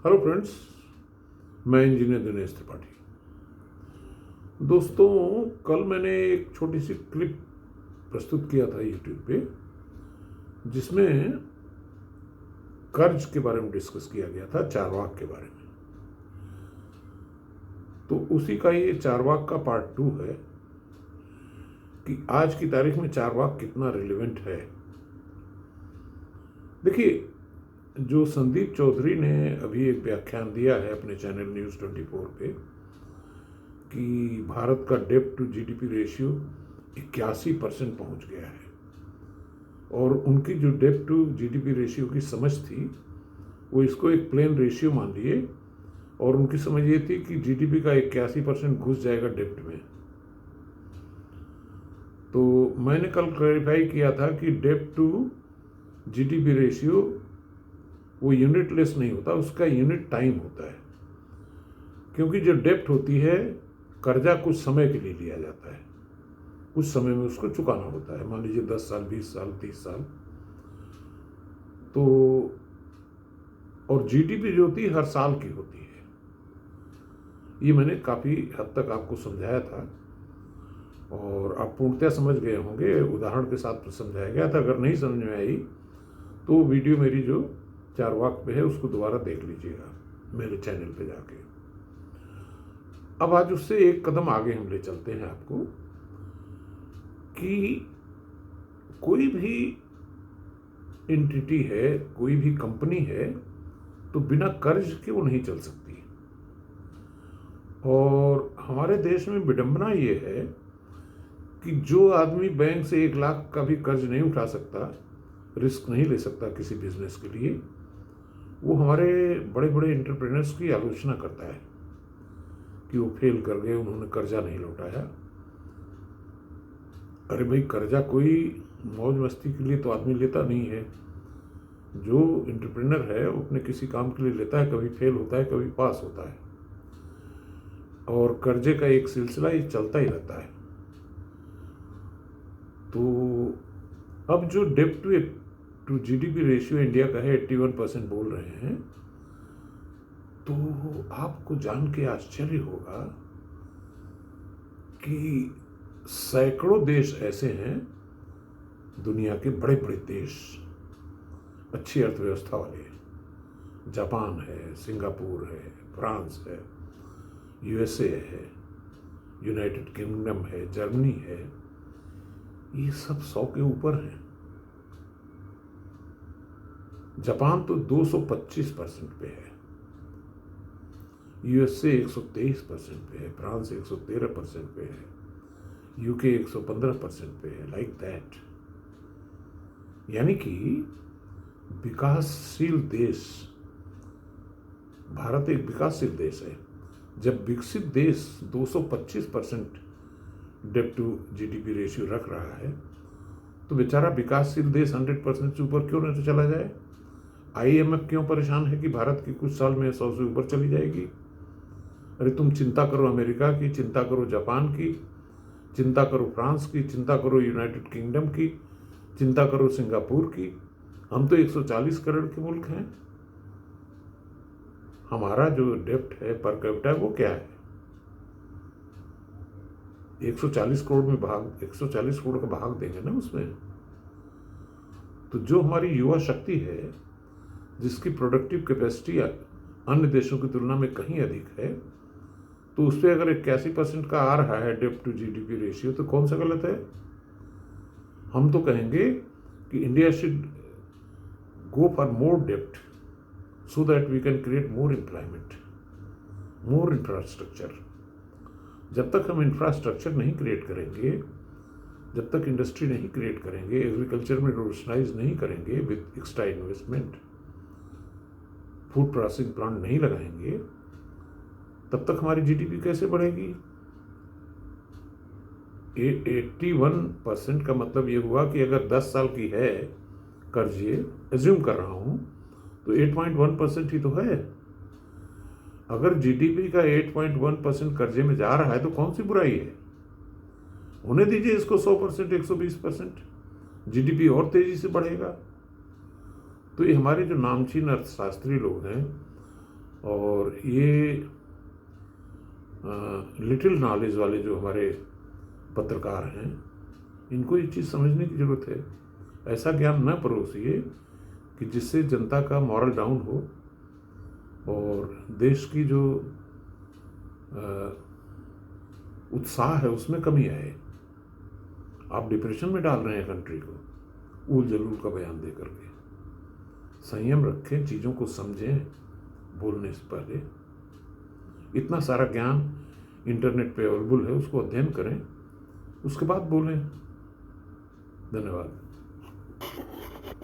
Hello friends, मैं engineer Dinesh Tripathi. दोस्तों, कल मैंने एक छोटी सी क्लिप प्रस्तुत किया था यूट्यूब पे, जिसमें कर्ज के बारे में डिस्कस किया गया था, चारवाक के बारे में। तो उसी का ये चारवाक का पार्ट 2 है कि आज की तारीख में चारवाक कितना रिलेवेंट है। देखिए, जो संदीप चौधरी ने अभी एक व्याख्यान दिया है अपने चैनल न्यूज़ 24 पे कि भारत का डेब्ट टू जीडीपी रेशियो 81% पहुंच गया है, और उनकी जो डेब्ट टू जीडीपी रेशियो की समझ थी वो इसको एक प्लेन रेशियो मान लिए, और उनकी समझ ये थी कि जीडीपी का 81% घुस जाएगा डेब्ट में। तो मैंने कल क्लैरिफाई किया था कि डेब्ट टू जीडीपी रेशियो वो यूनिटलेस नहीं होता, उसका यूनिट टाइम होता है। क्योंकि जो डेब्ट होती है, कर्जा कुछ समय के लिए लिया जाता है, कुछ समय में उसको चुकाना होता है। मान लीजिए 10 साल, 20 साल, 30 साल। तो और जीडीपी जो होती है हर साल की होती है। ये मैंने काफ़ी हद तक आपको समझाया था और आप पूर्णतः समझ गए होंगे। उदाहरण के साथ समझाया गया था। अगर नहीं समझ में आई तो वीडियो मेरी जो चारवाक पे है उसको दोबारा देख लीजिएगा मेरे चैनल पे जाके। अब आज उससे एक कदम आगे हम ले चलते हैं आपको कि कोई भी एंटिटी है, कोई भी कंपनी है, तो बिना कर्ज के वो नहीं चल सकती। और हमारे देश में विडंबना ये है कि जो आदमी बैंक से 1 लाख का भी कर्ज नहीं उठा सकता, रिस्क नहीं ले सकता किसी बिजनेस के लिए, वो हमारे बड़े बड़े एंटरप्रेन्योर्स की आलोचना करता है कि वो फेल कर गए, उन्होंने कर्जा नहीं लौटाया। अरे भाई, कर्जा कोई मौज मस्ती के लिए तो आदमी लेता नहीं है। जो एंटरप्रेन्योर है वो अपने किसी काम के लिए लेता है, कभी फेल होता है, कभी पास होता है, और कर्जे का एक सिलसिला ये चलता ही रहता है। तो अब जो डेब्ट टू जीडीपी रेशियो इंडिया का है 81% बोल रहे हैं, तो आपको जान के आश्चर्य होगा कि सैकड़ों देश ऐसे हैं, दुनिया के बड़े बड़े देश, अच्छी अर्थव्यवस्था वाले। जापान है, सिंगापुर है, फ्रांस है, यूएसए है, यूनाइटेड किंगडम है, जर्मनी है। ये सब 100 के ऊपर हैं। जापान तो 225% पे है, यूएसए 123% पे है, फ्रांस 113% पे है, यूके 115% पे है, लाइक दैट। यानी कि विकासशील देश, भारत एक विकासशील देश है। जब विकसित देश 225% डेब्ट टू जीडीपी रेशियो रख रहा है, तो बेचारा विकासशील देश 100% से ऊपर क्यों नहीं चला जाए? आईएमएफ क्यों परेशान है कि भारत की कुछ साल में 100 से ऊपर चली जाएगी? अरे तुम चिंता करो अमेरिका की, चिंता करो जापान की, चिंता करो फ्रांस की, चिंता करो यूनाइटेड किंगडम की, चिंता करो सिंगापुर की। हम तो 140 करोड़ के मुल्क हैं। हमारा जो डेब्ट है पर कैपिटा वो क्या है? 140 करोड़ में 140 करोड़ का भाग देंगे ना उसमें। तो जो हमारी युवा शक्ति है, जिसकी प्रोडक्टिव कैपेसिटी अन्य देशों की तुलना में कहीं अधिक है, तो उस पर अगर 81% का आ रहा है डेब्ट टू जीडीपी रेशियो, तो कौन सा गलत है? हम तो कहेंगे कि India should go for more डेब्ट so that we can create more employment, more infrastructure. जब तक हम इंफ्रास्ट्रक्चर नहीं क्रिएट करेंगे, जब तक इंडस्ट्री नहीं क्रिएट करेंगे, एग्रीकल्चर में रोशनाइज नहीं करेंगे with extra investment, food processing plant नहीं लगाएंगे, तब तक हमारी जीडीपी कैसे बढ़ेगी? 81% का मतलब ये हुआ कि अगर 10 साल की है कर्ज, ये एज्यूम कर रहा हूं, तो 8.1% ही तो है। अगर जीडीपी का 8.1% कर्जे में जा रहा है तो कौन सी बुराई है? होने दीजिए इसको 100%, 120%, जीडीपी और तेजी से बढ़ेगा। तो ये हमारे जो नामचीन अर्थशास्त्री लोग हैं, और ये लिटिल नॉलेज वाले जो हमारे पत्रकार हैं, इनको ये चीज़ समझने की ज़रूरत है। ऐसा ज्ञान न परोसिए कि जिससे जनता का मॉरल डाउन हो और देश की जो उत्साह है उसमें कमी आए। आप डिप्रेशन में डाल रहे हैं कंट्री को ऊल जलूल का बयान दे करके। संयम रखें, चीज़ों को समझें बोलने से पहले। इतना सारा ज्ञान इंटरनेट पे अवेलेबल है, उसको अध्ययन करें, उसके बाद बोलें। धन्यवाद।